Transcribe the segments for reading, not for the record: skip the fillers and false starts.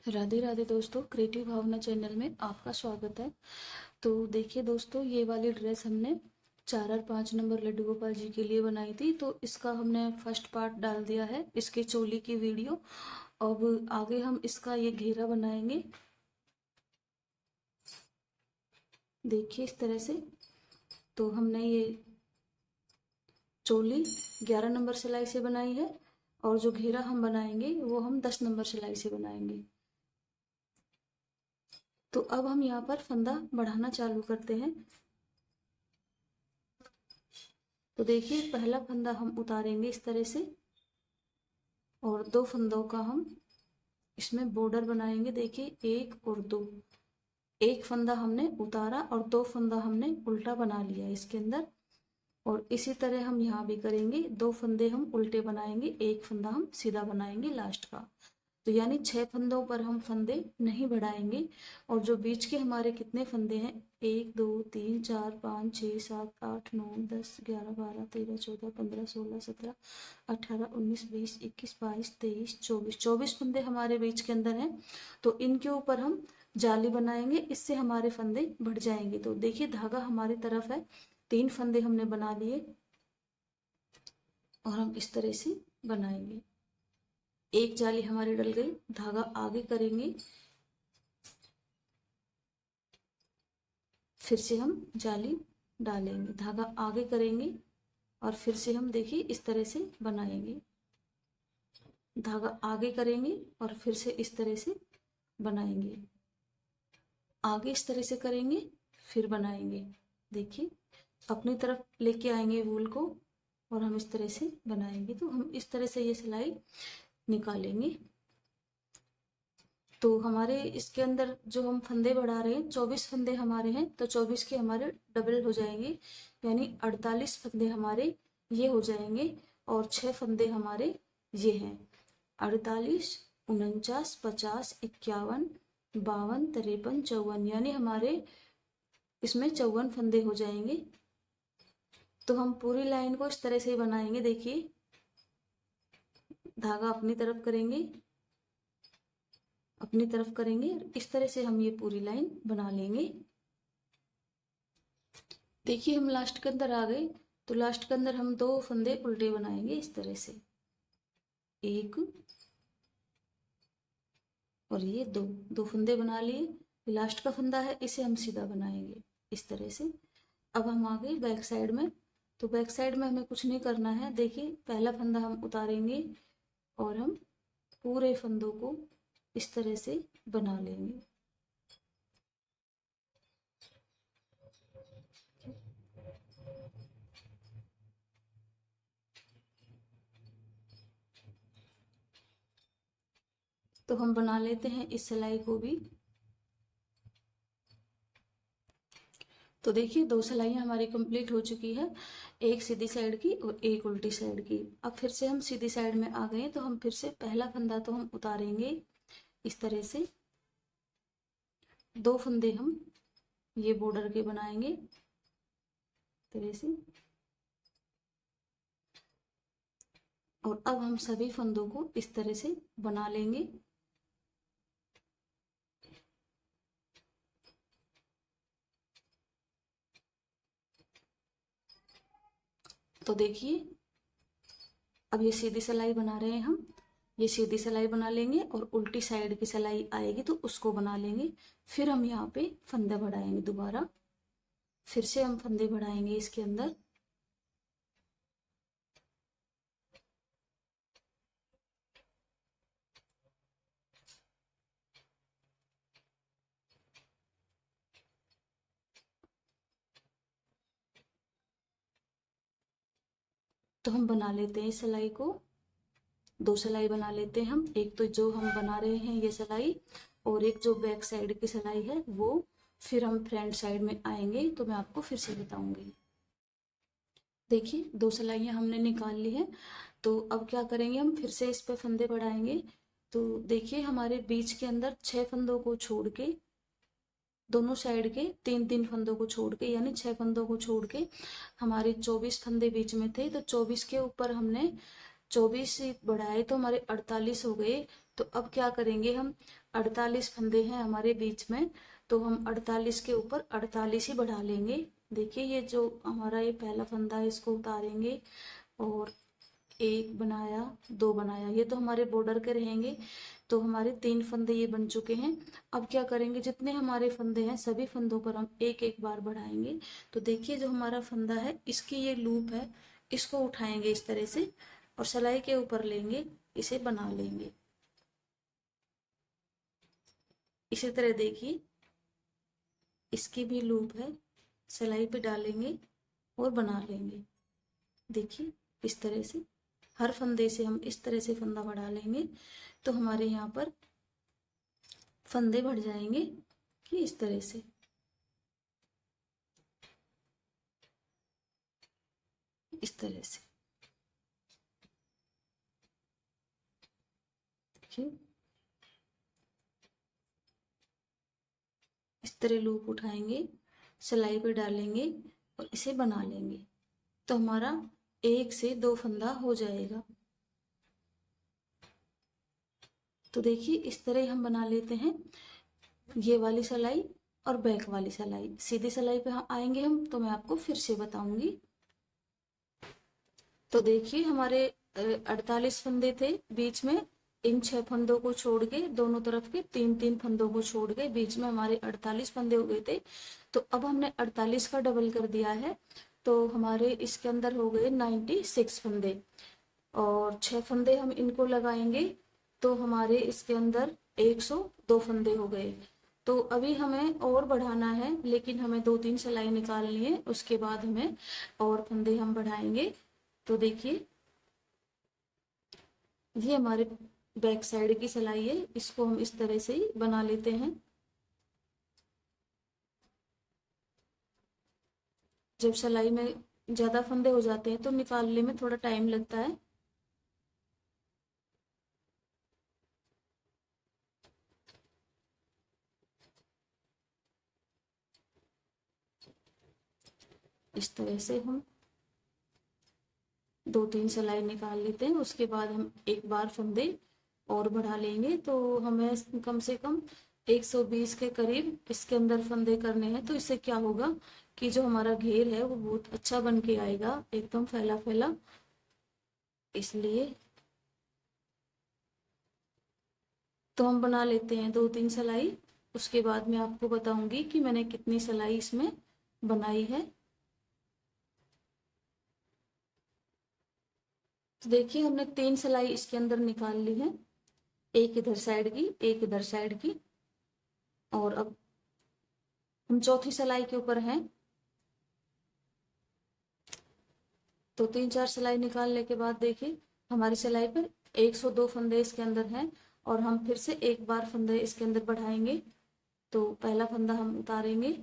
राधे राधे दोस्तों, क्रिएटिव भावना चैनल में आपका स्वागत है। तो देखिए दोस्तों, ये वाली ड्रेस हमने 4 और 5 नंबर लड्डू गोपाल जी के लिए बनाई थी। तो इसका हमने फर्स्ट पार्ट डाल दिया है, इसके चोली की वीडियो। अब आगे हम इसका ये घेरा बनाएंगे। देखिए इस तरह से। तो हमने ये चोली 11 नंबर सिलाई से बनाई है और जो घेरा हम बनाएंगे वो हम 10 नंबर सिलाई से बनाएंगे। तो अब हम यहाँ पर फंदा बढ़ाना चालू करते हैं। तो देखिए पहला फंदा हम उतारेंगे इस तरह से और 2 फंदों का हम इसमें बॉर्डर बनाएंगे। देखिए 1 और 2, एक फंदा हमने उतारा और 2 फंदा हमने उल्टा बना लिया इसके अंदर। और इसी तरह हम यहाँ भी करेंगे, 2 फंदे हम उल्टे बनाएंगे, एक फंदा हम सीधा बनाएंगे लास्ट का। तो यानी 6 फंदों पर हम फंदे नहीं बढ़ाएंगे। और जो बीच के हमारे कितने फंदे हैं, 1 2 3 4 5 6 7 8 9 10 11 12 13 14 15 16 17 18 19 20 21 22 23 24 24 फंदे हमारे बीच के अंदर हैं। तो इनके ऊपर हम जाली बनाएंगे, इससे हमारे फंदे बढ़ जाएंगे। तो देखिए धागा हमारी तरफ है, 3 फंदे हमने बना लिए और हम इस तरह से बनाएंगे। एक जाली हमारी डल गई, धागा आगे करेंगे, फिर से हम जाली डालेंगे, धागा आगे करेंगे और फिर से हम देखिए इस तरह से बनाएंगे। धागा आगे करेंगे और फिर से इस तरह से बनाएंगे, आगे इस तरह से करेंगे, फिर बनाएंगे। देखिए अपनी तरफ लेके आएंगे वूल को और हम इस तरह से बनाएंगे। तो हम इस तरह से ये सिलाई निकालेंगे। तो हमारे इसके अंदर जो हम फंदे बढ़ा रहे हैं, 24 फंदे हमारे हैं, तो 24 के हमारे डबल हो जाएंगे, यानी 48 फंदे हमारे ये हो जाएंगे। और 6 फंदे हमारे ये हैं, 48 49 50 51 52 53 54, यानी हमारे इसमें 54 फंदे हो जाएंगे। तो हम पूरी लाइन को इस तरह से ही बनाएंगे। देखिए धागा अपनी तरफ करेंगे, अपनी तरफ करेंगे, इस तरह से हम ये पूरी लाइन बना लेंगे। देखिए हम लास्ट के अंदर आ गए। तो लास्ट के अंदर हम 2 फंदे उल्टे बनाएंगे इस तरह से, एक और ये 2 2 फंदे बना लिए। लास्ट का फंदा है, इसे हम सीधा बनाएंगे इस तरह से। अब हम आ गए बैक साइड में। तो बैक साइड में हमें कुछ नहीं करना है। देखिए पहला फंदा हम उतारेंगे और हम पूरे फंदों को इस तरह से बना लेंगे। तो हम बना लेते हैं इस सिलाई को भी। तो देखिए 2 सिलाइयाँ हमारी कंप्लीट हो चुकी है, एक सीधी साइड की और एक उल्टी साइड की। अब फिर से हम सीधी साइड में आ गए। तो हम फिर से पहला फंदा तो हम उतारेंगे इस तरह से, 2 फंदे हम ये बॉर्डर के बनाएंगे इस तरह से। और अब हम सभी फंदों को इस तरह से बना लेंगे। तो देखिए अब ये सीधी सिलाई बना रहे हैं हम, ये सीधी सिलाई बना लेंगे और उल्टी साइड की सिलाई आएगी तो उसको बना लेंगे। फिर हम यहाँ पे फंदे बढ़ाएंगे दोबारा, फिर से हम फंदे बढ़ाएंगे इसके अंदर। तो हम बना लेते हैं इस सिलाई को, 2 सिलाई बना लेते हैं हम। एक तो जो हम बना रहे हैं ये सिलाई, और एक जो बैक साइड की सिलाई है वो। फिर हम फ्रंट साइड में आएंगे तो मैं आपको फिर से बताऊंगी। देखिए 2 सिलाइयाँ हमने निकाल ली है। तो अब क्या करेंगे, हम फिर से इस पे फंदे बढ़ाएंगे। तो देखिए हमारे बीच के अंदर 6 फंदों को छोड़ के, दोनों साइड के 3 3 फंदों को छोड़ के, यानी 6 फंदों को छोड़ के हमारे 24 फंदे बीच में थे। तो 24 के ऊपर हमने 24 बढ़ाए तो हमारे 48 हो गए। तो अब क्या करेंगे हम, 48 फंदे हैं हमारे बीच में, तो हम 48 के ऊपर 48 ही बढ़ा लेंगे। देखिए ये जो हमारा ये पहला फंदा है इसको उतारेंगे और एक बनाया, दो बनाया, ये तो हमारे बॉर्डर के रहेंगे। तो हमारे 3 फंदे ये बन चुके हैं। अब क्या करेंगे, जितने हमारे फंदे हैं सभी फंदों पर हम एक एक बार बढ़ाएंगे। तो देखिए जो हमारा फंदा है इसकी ये लूप है, इसको उठाएंगे इस तरह से और सिलाई के ऊपर लेंगे, इसे बना लेंगे। इसी तरह देखिए इसकी भी लूप है, सिलाई पे डालेंगे और बना लेंगे। देखिए इस तरह से हर फंदे से हम इस तरह से फंदा बढ़ा लेंगे तो हमारे यहाँ पर फंदे बढ़ जाएंगे कि इस तरह से। इस तरह से देखिए इस तरह लूप उठाएंगे, सिलाई पे डालेंगे और इसे बना लेंगे तो हमारा 1 से 2 फंदा हो जाएगा। तो देखिए इस तरह हम बना लेते हैं ये वाली सिलाई और बैक वाली सिलाई। सीधी सिलाई पे आएंगे हम तो मैं आपको फिर से बताऊंगी। तो देखिए हमारे 48 फंदे थे बीच में, इन 6 फंदों को छोड़ के दोनों तरफ के 3-3 फंदों को छोड़ के बीच में हमारे 48 फंदे हो गए थे। तो अब हमने 48 का डबल कर दिया है तो हमारे इसके अंदर हो गए 96 फंदे और 6 फंदे हम इनको लगाएंगे तो हमारे इसके अंदर 102 फंदे हो गए। तो अभी हमें और बढ़ाना है लेकिन हमें 2-3 सिलाई निकालनी है, उसके बाद हमें और फंदे हम बढ़ाएंगे। तो देखिए ये हमारे बैक साइड की सिलाई है, इसको हम इस तरह से ही बना लेते हैं। जब सिलाई में ज्यादा फंदे हो जाते हैं तो निकालने में थोड़ा टाइम लगता है। इस तरह से हम 2-3 सिलाई निकाल लेते हैं, उसके बाद हम एक बार फंदे और बढ़ा लेंगे तो हमें कम से कम 120 के करीब इसके अंदर फंदे करने हैं। तो इससे क्या होगा कि जो हमारा घेर है वो बहुत अच्छा बन के आएगा, एकदम फैला फैला। इसलिए तो हम बना लेते हैं 2-3 सिलाई, उसके बाद मैं आपको बताऊंगी कि मैंने कितनी सिलाई इसमें बनाई है। तो देखिए हमने 3 सिलाई इसके अंदर निकाल ली है, एक इधर साइड की एक इधर साइड की। और अब हम चौथी सिलाई के ऊपर हैं तो 3-4 सिलाई निकालने के बाद देखिए हमारी सिलाई पर 102 फंदे इसके अंदर हैं और हम फिर से एक बार फंदे इसके अंदर बढ़ाएंगे। तो पहला फंदा हम उतारेंगे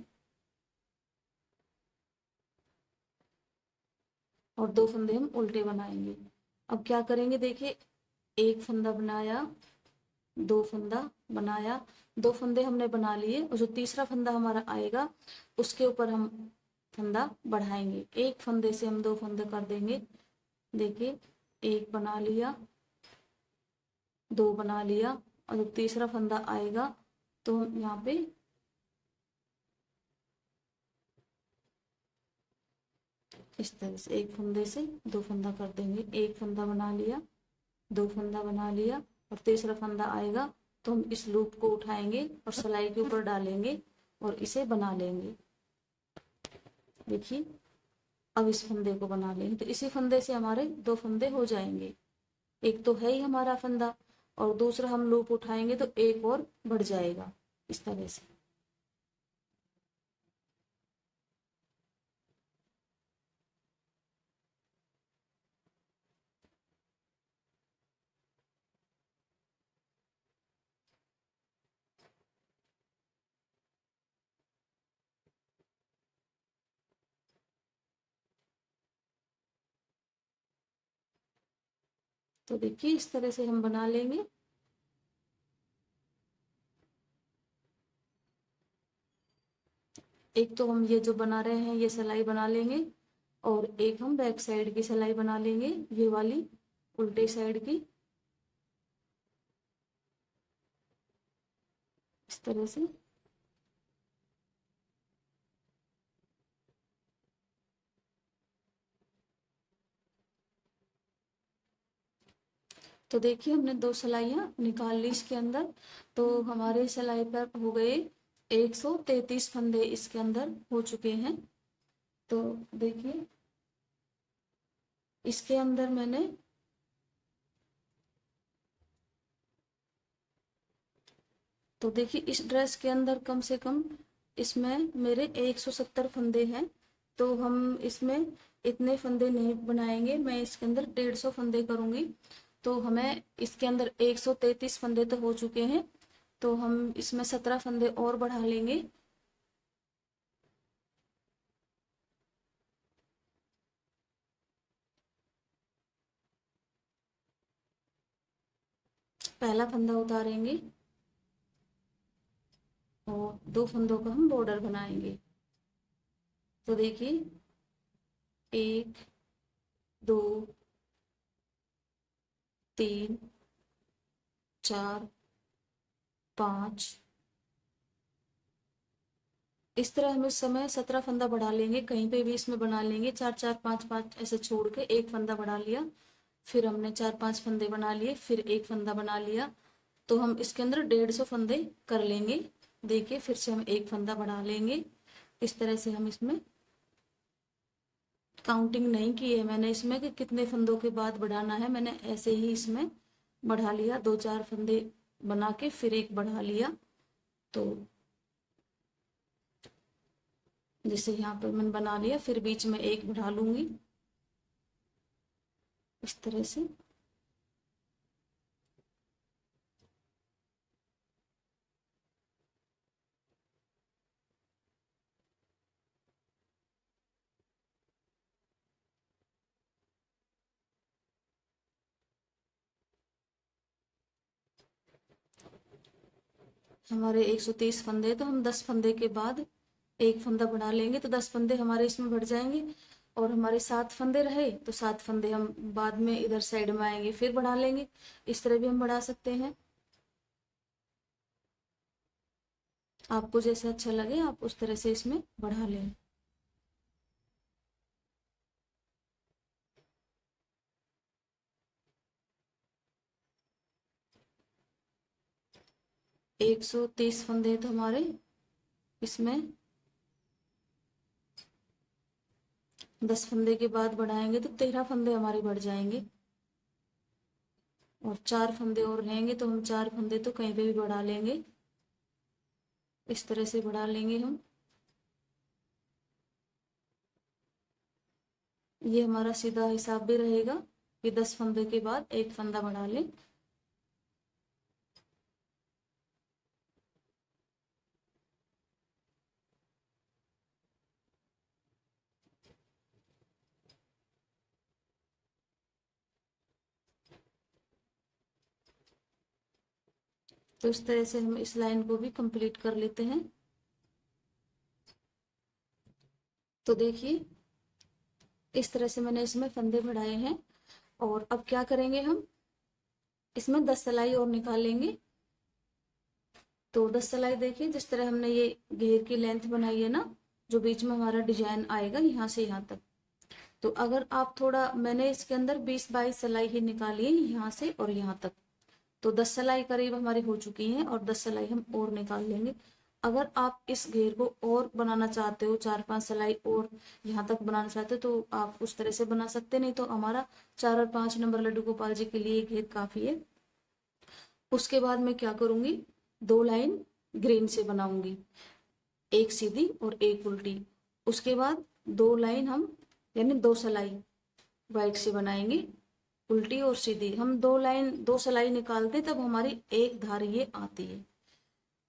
और 2 फंदे हम उल्टे बनाएंगे। अब क्या करेंगे, देखिए एक फंदा बनाया, 2 फंदा बनाया, 2 फंदे हमने बना लिए और जो तीसरा फंदा हमारा आएगा उसके ऊपर हम फंदा बढ़ाएंगे। एक फंदे से हम 2 फंदे कर देंगे। देखिए एक बना लिया, 2 बना लिया और जब तीसरा फंदा आएगा तो हम यहाँ पे इस तरह से एक फंदे से 2 फंदा कर देंगे। एक फंदा बना लिया, 2 फंदा बना लिया और तीसरा फंदा आएगा तो हम इस लूप को उठाएंगे और सिलाई के ऊपर डालेंगे और इसे बना लेंगे। देखिए अब इस फंदे को बना लेंगे तो इसी फंदे से हमारे 2 फंदे हो जाएंगे। एक तो है ही हमारा फंदा और दूसरा हम लूप उठाएंगे तो एक और बढ़ जाएगा इस तरह से। तो देखिए इस तरह से हम बना लेंगे। एक तो हम ये जो बना रहे हैं ये सिलाई बना लेंगे और एक हम बैक साइड की सिलाई बना लेंगे, ये वाली उल्टे साइड की। इस तरह से। तो देखिए हमने 2 सिलाइयाँ निकाल ली इसके अंदर। तो हमारे सिलाई पर हो गए 133 फंदे इसके अंदर हो चुके हैं। तो देखिए इसके अंदर मैंने तो देखिए इस ड्रेस के अंदर कम से कम इसमें मेरे 170 फंदे हैं। तो हम इसमें इतने फंदे नहीं बनाएंगे, मैं इसके अंदर 150 फंदे करूंगी। तो हमें इसके अंदर 133 फंदे तो हो चुके हैं, तो हम इसमें 17 फंदे और बढ़ा लेंगे। पहला फंदा उतारेंगे और 2 फंदों का हम बॉर्डर बनाएंगे। तो देखिए 1 2 3 4 5 इस तरह हम इस समय 17 फंदा बढ़ा लेंगे, कहीं पे भी इसमें बना लेंगे। 4 4 5 5 ऐसे छोड़ के एक फंदा बढ़ा लिया, फिर हमने 4 5 फंदे बना लिए, फिर एक फंदा बना लिया। तो हम इसके अंदर 150 फंदे कर लेंगे। देखिए फिर से हम एक फंदा बढ़ा लेंगे। इस तरह से हम इसमें काउंटिंग नहीं की है मैंने इसमें कि कितने फंदों के बाद बढ़ाना है, मैंने ऐसे ही इसमें बढ़ा लिया। 2 4 फंदे बना के फिर एक बढ़ा लिया। तो जैसे यहाँ पर मैंने बना लिया, फिर बीच में एक बढ़ा लूंगी इस तरह से। हमारे 130 फंदे, तो हम 10 फंदे के बाद एक फंदा बढ़ा लेंगे, तो 10 फंदे हमारे इसमें बढ़ जाएंगे। और हमारे 7 फंदे रहे, तो 7 फंदे हम बाद में इधर साइड में आएंगे फिर बढ़ा लेंगे। इस तरह भी हम बढ़ा सकते हैं, आपको जैसे अच्छा लगे आप उस तरह से इसमें बढ़ा लें। एक 130 फंदे तो हमारे इसमें 10 फंदे के बाद बढ़ाएंगे तो 13 फंदे हमारे बढ़ जाएंगे। और 4 फंदे और रहेंगे, तो हम 4 फंदे तो कहीं पे भी बढ़ा लेंगे, इस तरह से बढ़ा लेंगे हम। ये हमारा सीधा हिसाब भी रहेगा कि 10 फंदे के बाद एक फंदा बढ़ा लें। तो इस तरह से हम इस लाइन को भी कंप्लीट कर लेते हैं। तो देखिए इस तरह से मैंने इसमें फंदे बढ़ाए हैं। और अब क्या करेंगे, हम इसमें 10 सिलाई और निकाल लेंगे। तो 10 सिलाई देखिए जिस तरह हमने ये घेर की लेंथ बनाई है ना, जो बीच में हमारा डिजाइन आएगा यहाँ से यहाँ तक। तो अगर आप थोड़ा, मैंने इसके अंदर 20-22 सिलाई ही निकाली है यहाँ से और यहाँ तक। तो 10 सिलाई करीब हमारी हो चुकी हैं और 10 सिलाई हम और निकाल लेंगे। अगर आप इस घेर को और बनाना चाहते हो, 4-5 सिलाई और यहाँ तक बनाना चाहते हो, तो आप उस तरह से बना सकते, नहीं तो हमारा 4 और 5 नंबर लड्डू गोपाल जी के लिए घेर काफी है। उसके बाद मैं क्या करूंगी, 2 लाइन ग्रीन से बनाऊंगी, एक सीधी और एक उल्टी। उसके बाद 2 लाइन हम यानी 2 सिलाई व्हाइट से बनाएंगे, उल्टी और सीधी। हम 2 लाइन 2 सिलाई निकालते तब हमारी एक धार ये आती है।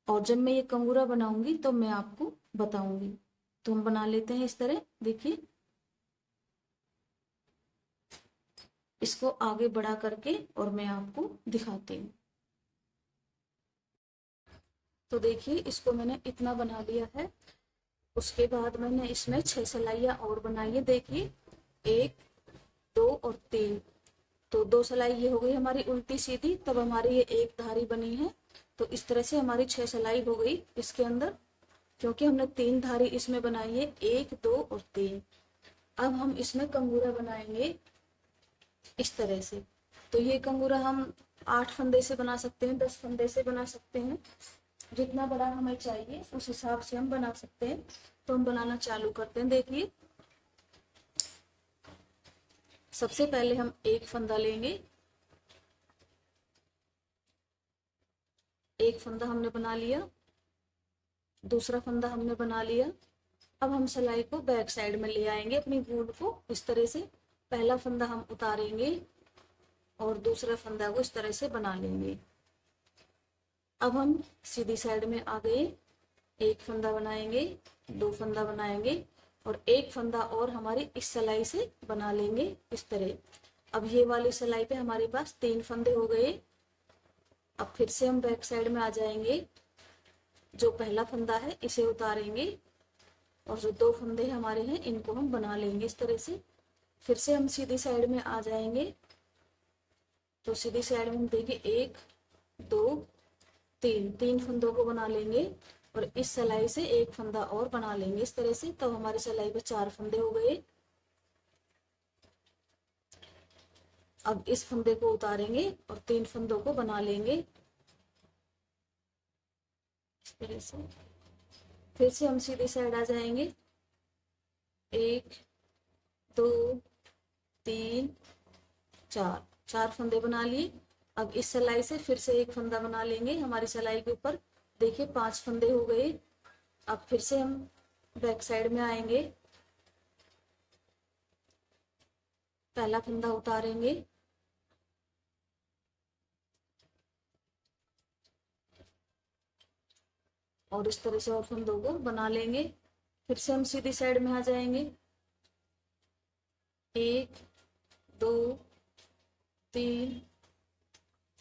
और जब मैं ये कंगूरा बनाऊंगी तो मैं आपको बताऊंगी। तो हम बना लेते हैं इस तरह, देखिए इसको आगे बढ़ा करके और मैं आपको दिखाती हूँ। तो देखिए इसको मैंने इतना बना लिया है। उसके बाद मैंने इसमें 6 सिलाइयाँ और बनाई है। देखिए 1 2 और 3, तो 2 सिलाई ये हो गई हमारी उल्टी सीधी, तब हमारी ये एक धारी बनी है। तो इस तरह से हमारी 6 सिलाई हो गई इसके अंदर, क्योंकि हमने 3 धारी इसमें बनाई है, 1 2 और 3। अब हम इसमें कंगूरा बनाएंगे इस तरह से। तो ये कंगूरा हम 8 फंदे से बना सकते हैं, 10 फंदे से बना सकते हैं, जितना बड़ा हमें चाहिए उस हिसाब से हम बना सकते हैं। तो हम बनाना चालू करते हैं। देखिए, सबसे पहले हम एक फंदा लेंगे, एक फंदा हमने बना लिया, दूसरा फंदा हमने बना लिया। अब हम सिलाई को बैक साइड में ले आएंगे अपनी वूल को इस तरह से। पहला फंदा हम उतारेंगे और दूसरा फंदा को इस तरह से बना लेंगे। अब हम सीधी साइड में आ गए, एक फंदा बनाएंगे, 2 फंदा बनाएंगे और एक फंदा और हमारी इस सिलाई से बना लेंगे इस तरह। अब ये वाली सिलाई पे हमारे पास 3 फंदे हो गए। अब फिर से हम बैक साइड में आ जाएंगे, जो पहला फंदा है इसे उतारेंगे और जो 2 फंदे हमारे हैं इनको हम बना लेंगे इस तरह से। फिर से हम सीधी साइड में आ जाएंगे, तो सीधी साइड में हम देखिए 1 2 3 फंदों को बना लेंगे और इस सिलाई से एक फंदा और बना लेंगे इस तरह से। तो हमारी सिलाई पे 4 फंदे हो गए। अब इस फंदे को उतारेंगे और 3 फंदों को बना लेंगे इस तरह से। फिर से हम सीधी साइड आ जाएंगे, 1 2 3 4, 4 फंदे बना लिए। अब इस सिलाई से फिर से एक फंदा बना लेंगे हमारी सिलाई के ऊपर। देखिए 5 फंदे हो गए। अब फिर से हम बैक साइड में आएंगे, पहला फंदा उतारेंगे और इस तरह से और फंदों को बना लेंगे। फिर से हम सीधी साइड में आ जाएंगे, 1 2 3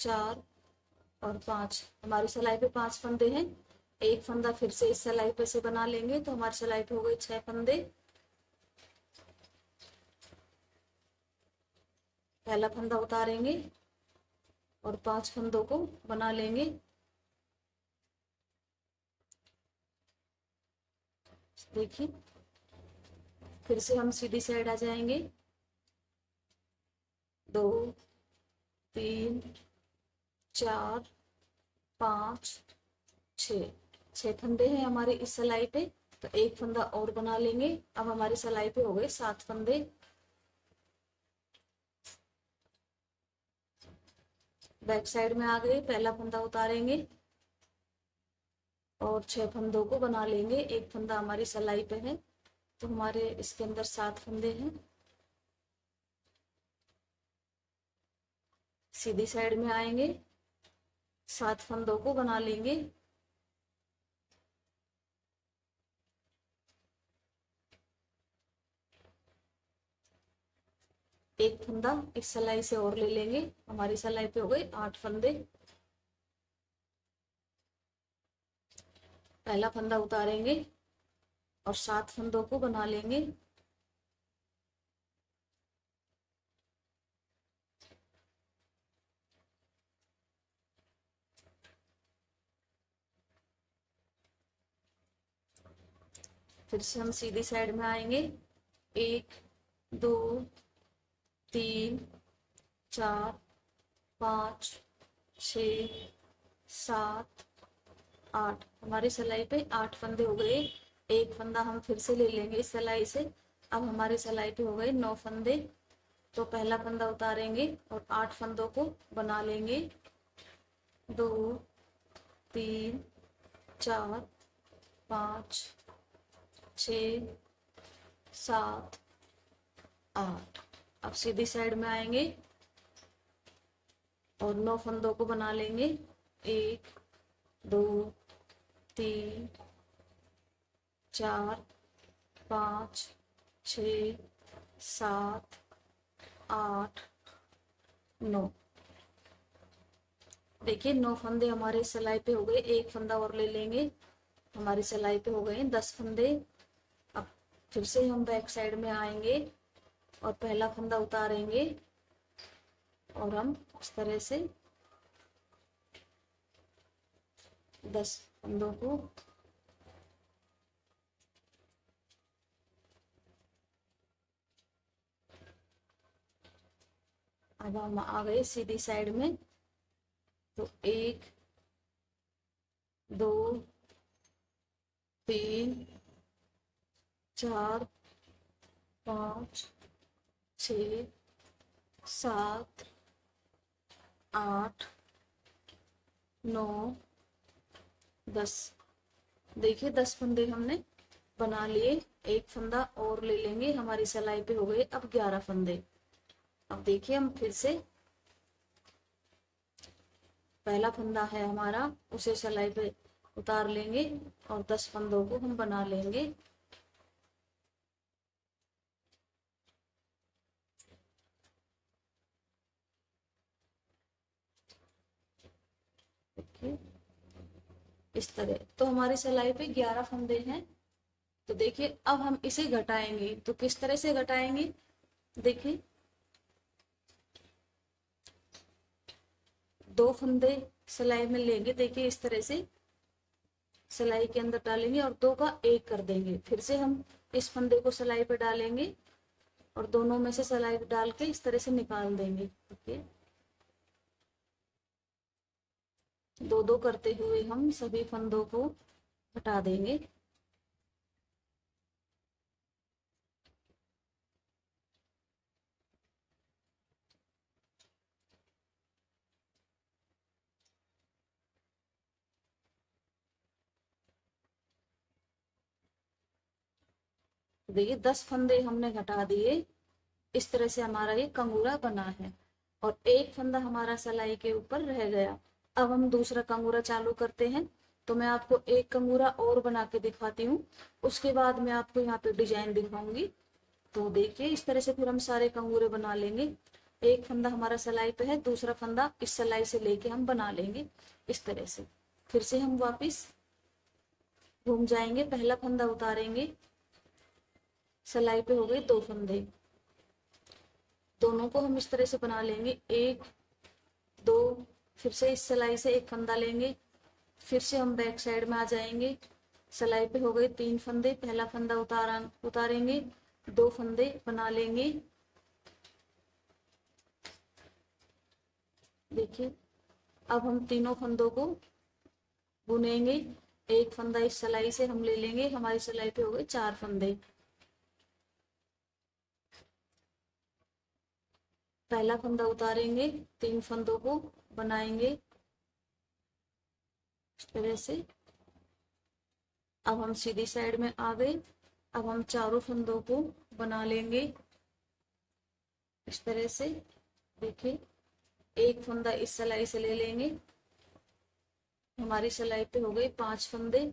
4 और 5। हमारी सिलाई पे 5 फंदे हैं। एक फंदा फिर से इस सिलाई पे से बना लेंगे, तो हमारी सिलाई पे हो गए 6 फंदे। पहला फंदा उतारेंगे और 5 फंदों को बना लेंगे। देखिए, फिर से हम सीधी साइड आ जाएंगे, 2 3 4 5 6 फंदे हैं हमारे इस सिलाई पे। तो एक फंदा और बना लेंगे। अब हमारी सिलाई पे हो गए 7 फंदे। बैक साइड में आ गए, पहला फंदा उतारेंगे और 6 फंदों को बना लेंगे। एक फंदा हमारी सिलाई पे है, तो हमारे इसके अंदर 7 फंदे हैं। सीधी साइड में आएंगे, 7 फंदों को बना लेंगे। एक फंदा इस सिलाई से और ले लेंगे, हमारी सिलाई पे हो गए 8 फंदे। पहला फंदा उतारेंगे और 7 फंदों को बना लेंगे। फिर से हम सीधी साइड में आएंगे, 1 2 3 4 5 6 7 8। हमारी सिलाई पे 8 फंदे हो गए। एक फंदा हम फिर से ले लेंगे इस सिलाई से। अब हमारे सिलाई पे हो गए 9 फंदे। तो पहला फंदा उतारेंगे और 8 फंदों को बना लेंगे, 2 3 4 5 6 7 8। अब सीधी साइड में आएंगे और 9 फंदों को बना लेंगे, 1 2 3 4 5 6 7 8 9। देखिए 9 फंदे हमारे सिलाई पे हो गए। एक फंदा और ले लेंगे, हमारी सिलाई पे हो गए 10 फंदे। अब फिर से हम बैक साइड में आएंगे और पहला फंदा उतारेंगे और हम इस तरह से 10 फंदों को अब हम आ गए सीधी साइड में। तो 1 2 3 4 5 6 7 8 9 10। देखिए 10 फंदे हमने बना लिए। एक फंदा और ले लेंगे, हमारी सिलाई पे हो गए अब 11 फंदे। अब देखिए हम फिर से पहला फंदा है हमारा, उसे सिलाई पे उतार लेंगे और 10 फंदों को हम बना लेंगे। देखिए इस तरह। तो हमारी सिलाई पे 11 फंदे हैं। तो देखिए अब हम इसे घटाएंगे, तो किस तरह से घटाएंगे? देखिए 2 फंदे सिलाई में लेंगे, देखिए इस तरह से सिलाई के अंदर डालेंगे और 2 का 1 कर देंगे। फिर से हम इस फंदे को सिलाई पे डालेंगे और दोनों में से सिलाई डाल के इस तरह से निकाल देंगे। ओके, 2 2 करते हुए हम सभी फंदों को हटा देंगे। देखिए 10 फंदे हमने घटा दिए। इस तरह से हमारा ये कंगूरा बना है और एक फंदा हमारा सिलाई के ऊपर रह गया। अब हम दूसरा कंगूरा चालू करते हैं। तो मैं आपको एक कंगूरा और बना के दिखाती हूँ, उसके बाद मैं आपको यहाँ पे डिजाइन दिखाऊंगी। तो देखिए इस तरह से फिर हम सारे कंगूरे बना लेंगे। एक फंदा हमारा सिलाई पे है, दूसरा फंदा इस सिलाई से लेके हम बना लेंगे इस तरह से। फिर से हम वापिस घूम जाएंगे, पहला फंदा उतारेंगे, सिलाई पे हो गए 2 फंदे, दोनों को हम इस तरह से बना लेंगे। 1 2, फिर से इस सिलाई से एक फंदा लेंगे, फिर से हम बैक साइड में आ जाएंगे, सिलाई पे हो गए 3 फंदे, पहला फंदा उतारेंगे, 2 फंदे बना लेंगे। देखिए अब हम तीनों फंदों को बुनेंगे। एक फंदा इस सिलाई से हम ले लेंगे, हमारी सिलाई पे हो गए 4 फंदे। पहला फंदा उतारेंगे, 3 फंदों को बनाएंगे इस तरह से। अब हम सीधी साइड में आ गए। अब हम चारों फंदों को बना लेंगे इस तरह से। देखिए एक फंदा इस सिलाई से ले लेंगे, हमारी सिलाई पे हो गए 5 फंदे,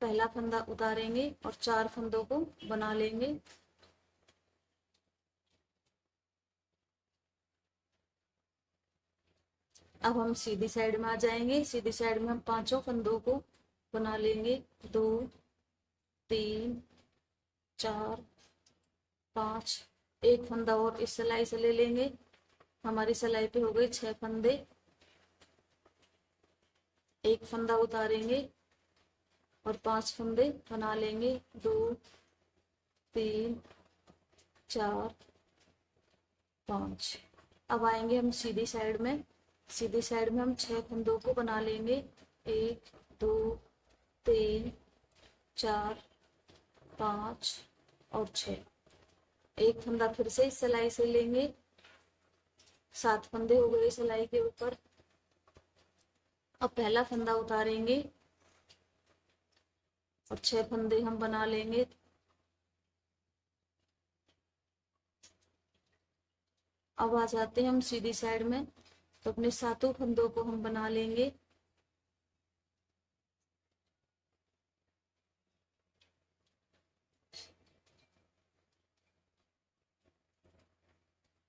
पहला फंदा उतारेंगे और 4 फंदों को बना लेंगे। अब हम सीधी साइड में आ जाएंगे, सीधी साइड में हम पांचों फंदों को बना लेंगे। 2 3 4 5, एक फंदा और इस सिलाई से ले लेंगे, हमारी सिलाई पे हो गए 6 फंदे, एक फंदा उतारेंगे और 5 फंदे बना लेंगे। 2 3 4 5। अब आएंगे हम सीधी साइड में, सीधी साइड में हम 6 फंदों को बना लेंगे। 1 2 3 4 5 और 6, एक फंदा फिर से इस सिलाई से लेंगे, 7 फंदे हो गए सिलाई के ऊपर। अब पहला फंदा उतारेंगे और 6 फंदे हम बना लेंगे। अब आ जाते हैं हम सीधी साइड में, तो अपने सातों फंदों को हम बना लेंगे।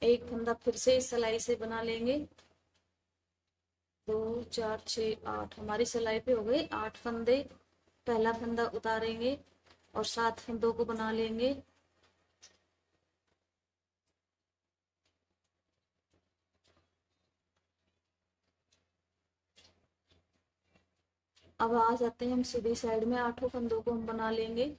एक फंदा फिर से इस सिलाई से बना लेंगे। 2 4 6 8, हमारी सिलाई पे हो गए 8 फंदे, पहला फंदा उतारेंगे और 7 फंदों को बना लेंगे। अब आ जाते हैं हम सीधी साइड में, 8 फंदों को हम बना लेंगे।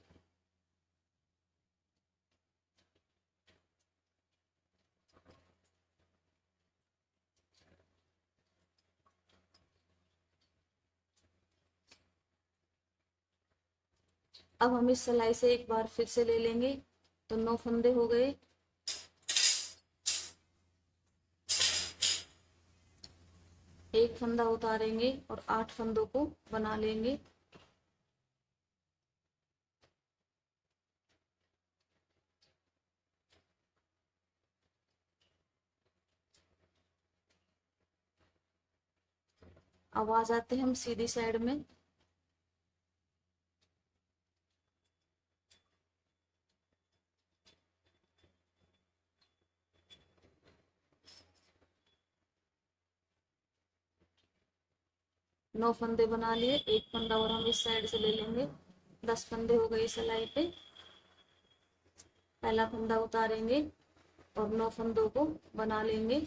अब हम इस सिलाई से एक बार फिर से ले लेंगे, तो 9 फंदे हो गए। एक फंदा उतारेंगे और 8 फंदों को बना लेंगे। अब आ जाते हैं हम सीधी साइड में, नौ फंदे बना लिए, एक फंदा और हम इस साइड से ले लेंगे। 10 फंदे हो गए सिलाई पे। पहला फंदा उतारेंगे और 9 फंदों को बना लेंगे।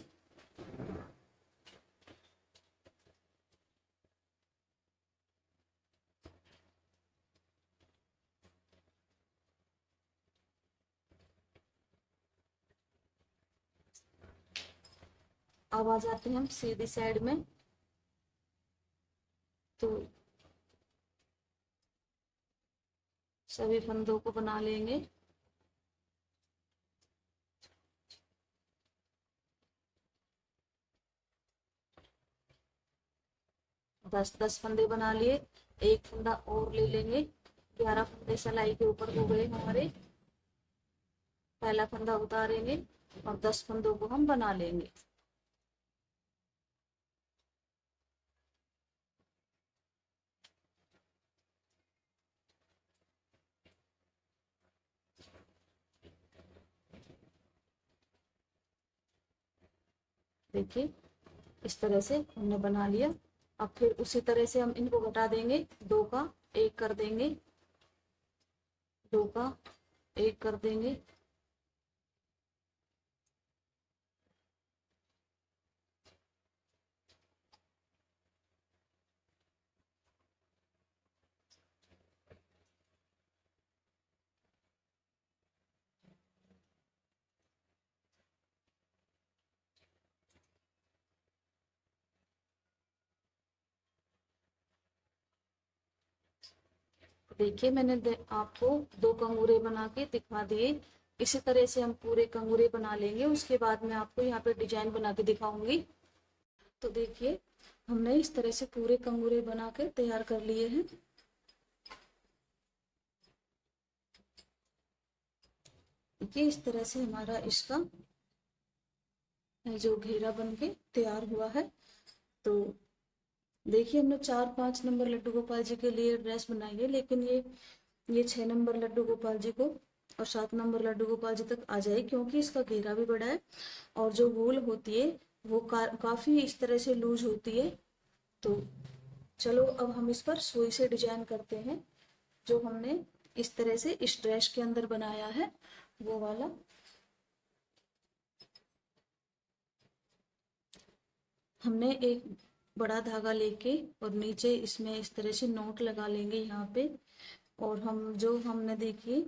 अब आ जाते हैं हम सीधी साइड में, तो सभी फंदों को बना लेंगे। 10 फंदे बना लिए, एक फंदा और ले लेंगे। 11 फंदे सिलाई के ऊपर हो गए हमारे। पहला फंदा उतारेंगे और 10 फंदों को हम बना लेंगे। देखिए इस तरह से हमने बना लिया। अब फिर उसी तरह से हम इनको घटा देंगे, 2 का 1 कर देंगे, 2 का 1 कर देंगे। देखिए मैंने आपको 2 कंगूरे बना के दिखा दिए। इसी तरह से हम पूरे कंगूरे बना लेंगे, उसके बाद मैं आपको यहाँ पे डिजाइन बना के दिखाऊंगी। तो देखिए हमने इस तरह से पूरे कंगूरे बना के तैयार कर लिए हैं। देखिए इस तरह से हमारा इसका जो घेरा बन के तैयार हुआ है। तो देखिए हमने 4-5 नंबर लड्डू गोपाल जी के लिए ड्रेस बनाई है, लेकिन ये 6 नंबर लड्डू गोपाल जी को और 7 नंबर लड्डू गोपाल जी तक आ जाए, क्योंकि इसका घेरा भी बड़ा है और जो वूल होती है वो काफी इस तरह से लूज होती है। तो चलो अब हम इस पर सुई से डिजाइन करते हैं, जो हमने इस तरह से इस ड्रेस के अंदर बनाया है वो वाला। हमने एक बड़ा धागा लेके और नीचे इसमें इस तरह से नोट लगा लेंगे यहाँ पे, और हम जो हमने देखिए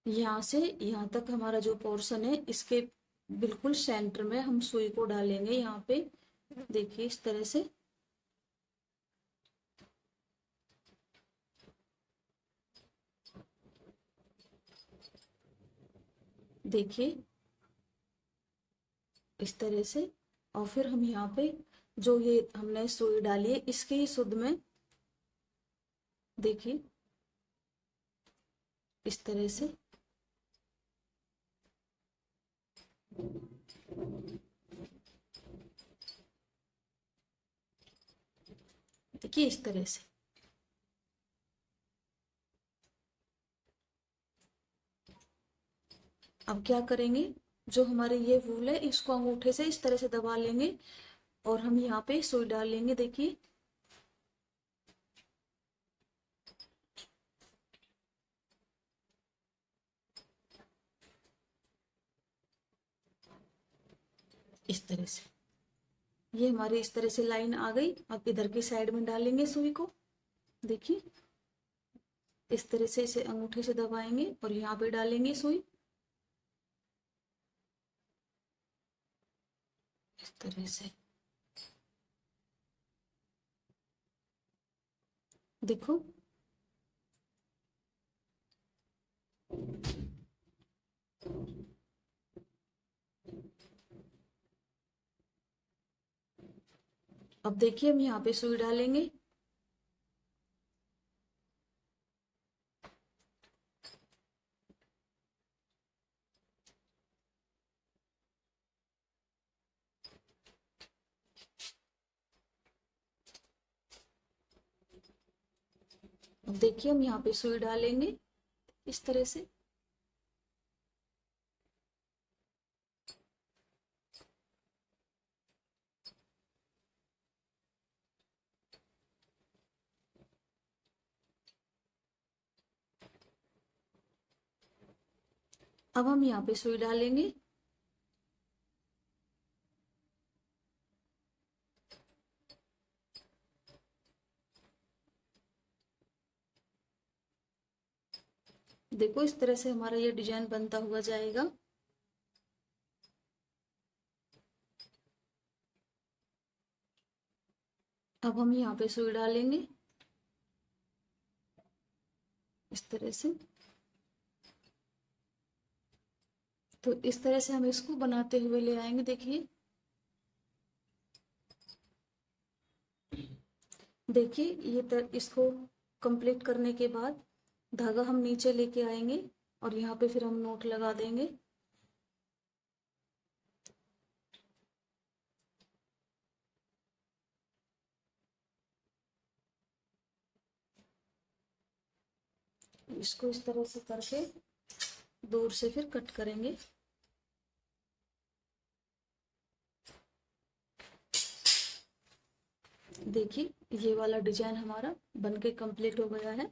यहाँ से यहाँ तक हमारा जो पोर्शन है, इसके बिल्कुल सेंटर में हम सुई को डालेंगे यहाँ पे। देखिए इस तरह से। देखिए इस तरह से। और फिर हम यहाँ पे जो ये हमने सुई डाली है, इसके ही सुध में देखिए इस तरह से। देखिए इस तरह से। अब क्या करेंगे, जो हमारे ये वूल है इसको अंगूठे से इस तरह से दबा लेंगे और हम यहाँ पे सुई डाल लेंगे। देखिए इस तरह से। ये हमारी इस तरह से लाइन आ गई। अब इधर की साइड में डालेंगे सुई को। देखिए इस तरह से इसे अंगूठे से दबाएंगे और यहाँ पे डालेंगे सुई इस तरह से। देखो अब देखिए हम यहाँ पे सुई डालेंगे। अब देखिए हम यहाँ पे सुई डालेंगे इस तरह से। अब हम यहाँ पे सुई डालेंगे। देखो इस तरह से हमारा ये डिजाइन बनता हुआ जाएगा। अब हम यहाँ पे सुई डालेंगे इस तरह से। तो इस तरह से हम इसको बनाते हुए ले आएंगे। देखिए देखिए इसको कंप्लीट करने के बाद धागा हम नीचे लेके आएंगे और यहाँ पे फिर हम नोट लगा देंगे। इसको इस तरह से करके दूर से फिर कट करेंगे। देखिए ये वाला डिजाइन हमारा बनके कंप्लीट हो गया है।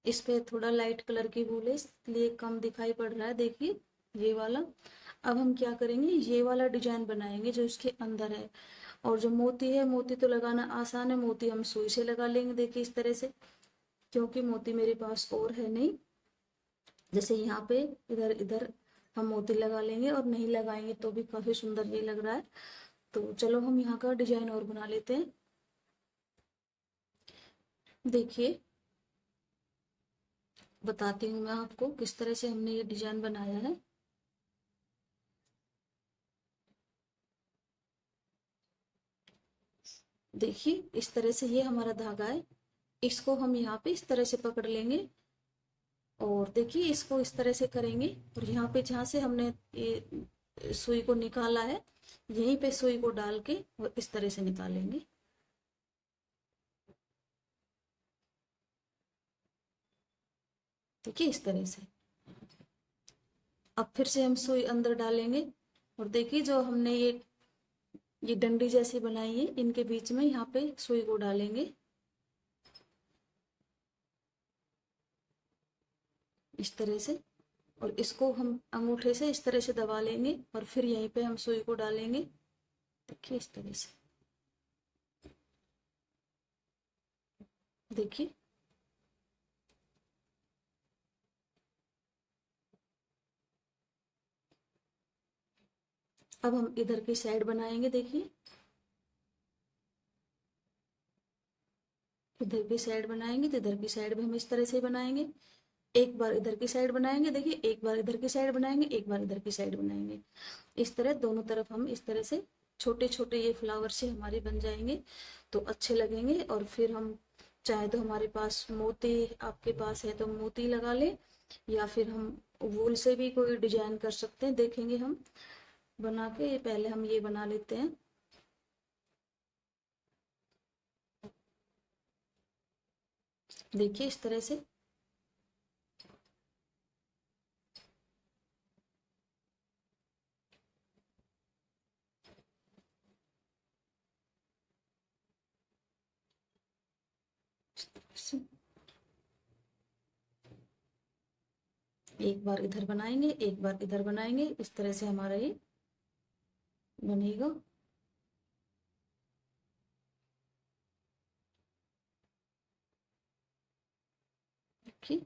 इस पे थोड़ा लाइट कलर की वूल है इसलिए कम दिखाई पड़ रहा है। देखिए ये वाला। अब हम क्या करेंगे, ये वाला डिजाइन बनाएंगे जो इसके अंदर है। और जो मोती है, मोती तो लगाना आसान है, मोती हम सुई से लगा लेंगे। देखिए इस तरह से, क्योंकि मोती मेरे पास और है नहीं। जैसे यहाँ पे इधर इधर हम मोती लगा लेंगे और नहीं लगाएंगे तो भी काफी सुंदर ये लग रहा है। तो चलो हम यहाँ का डिजाइन और बना लेते हैं। देखिए बताती हूँ मैं आपको किस तरह से हमने ये डिजाइन बनाया है। देखिए इस तरह से ये हमारा धागा है। इसको हम यहाँ पे इस तरह से पकड़ लेंगे और देखिए इसको इस तरह से करेंगे और यहाँ पे जहाँ से हमने ये सुई को निकाला है यहीं पे सुई को डाल के और इस तरह से निकालेंगे। देखिए इस तरह से। अब फिर से हम सुई अंदर डालेंगे और देखिए जो हमने ये डंडी जैसी बनाई है इनके बीच में यहाँ पे सुई को डालेंगे इस तरह से। और इसको हम अंगूठे से इस तरह से दबा लेंगे और फिर यहीं पे हम सुई को डालेंगे। देखिए इस तरह से। देखिए अब हम इधर की साइड बनाएंगे। देखिए इधर की साइड बनाएंगे तो इधर की साइड भी हम इस तरह से बनाएंगे। एक बार इधर की साइड बनाएंगे, देखिए एक बार इधर की साइड बनाएंगे, एक बार इधर की साइड बनाएंगे। इस तरह दोनों तरफ हम इस तरह से छोटे छोटे ये फ्लावर से हमारे बन जाएंगे तो अच्छे लगेंगे। और फिर हम चाहे तो हमारे पास मोती, आपके पास है तो मोती लगा ले, या फिर हम वूल से भी कोई डिजाइन कर सकते हैं। देखेंगे हम बना के, पहले हम ये बना लेते हैं। देखिए इस तरह से। एक बार इधर बनाएंगे, एक बार इधर बनाएंगे, इस तरह से हमारा ये बनेगा। देखिए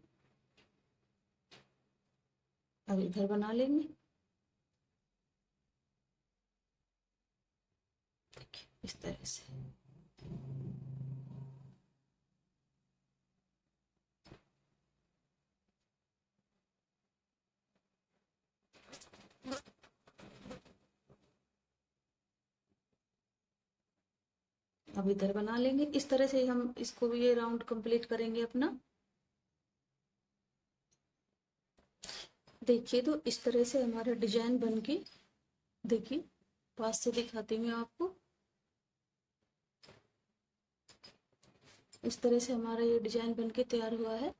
अब इधर बना लेंगे, देखिए इस तरह से। अब इधर बना लेंगे, इस तरह से हम इसको भी ये राउंड कंप्लीट करेंगे अपना। देखिए तो इस तरह से हमारा डिजाइन बन के, देखिए पास से दिखाती हूँ आपको, इस तरह से हमारा ये डिजाइन बन के तैयार हुआ है।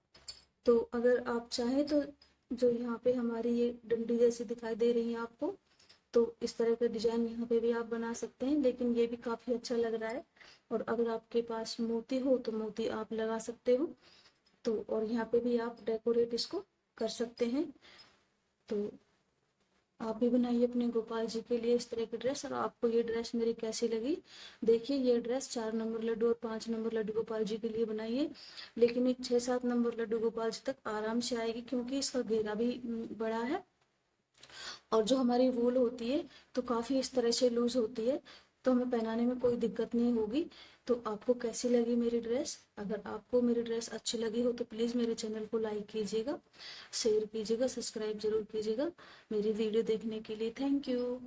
तो अगर आप चाहें तो जो यहाँ पे हमारी ये डंडी जैसी दिखाई दे रही है आपको, तो इस तरह का डिजाइन यहाँ पे भी आप बना सकते हैं, लेकिन ये भी काफी अच्छा लग रहा है। और अगर आपके पास मोती हो तो मोती आप लगा सकते हो, तो और यहाँ पे भी आप डेकोरेट इसको कर सकते हैं। तो आप भी बनाइए अपने गोपाल जी के लिए इस तरह की ड्रेस। और आपको ये ड्रेस मेरी कैसी लगी, देखिए ये ड्रेस 4 नंबर लड्डू और 5 नंबर लड्डू गोपाल जी के लिए बनाइए, लेकिन एक 6-7 नंबर लड्डू गोपाल जी तक आराम से आएगी, क्योंकि इसका घेरा भी बड़ा है। और जो हमारी वूल होती है तो काफ़ी इस तरह से लूज होती है, तो हमें पहनाने में कोई दिक्कत नहीं होगी। तो आपको कैसी लगी मेरी ड्रेस? अगर आपको मेरी ड्रेस अच्छी लगी हो तो प्लीज़ मेरे चैनल को लाइक कीजिएगा, शेयर कीजिएगा, सब्सक्राइब जरूर कीजिएगा। मेरी वीडियो देखने के लिए थैंक यू।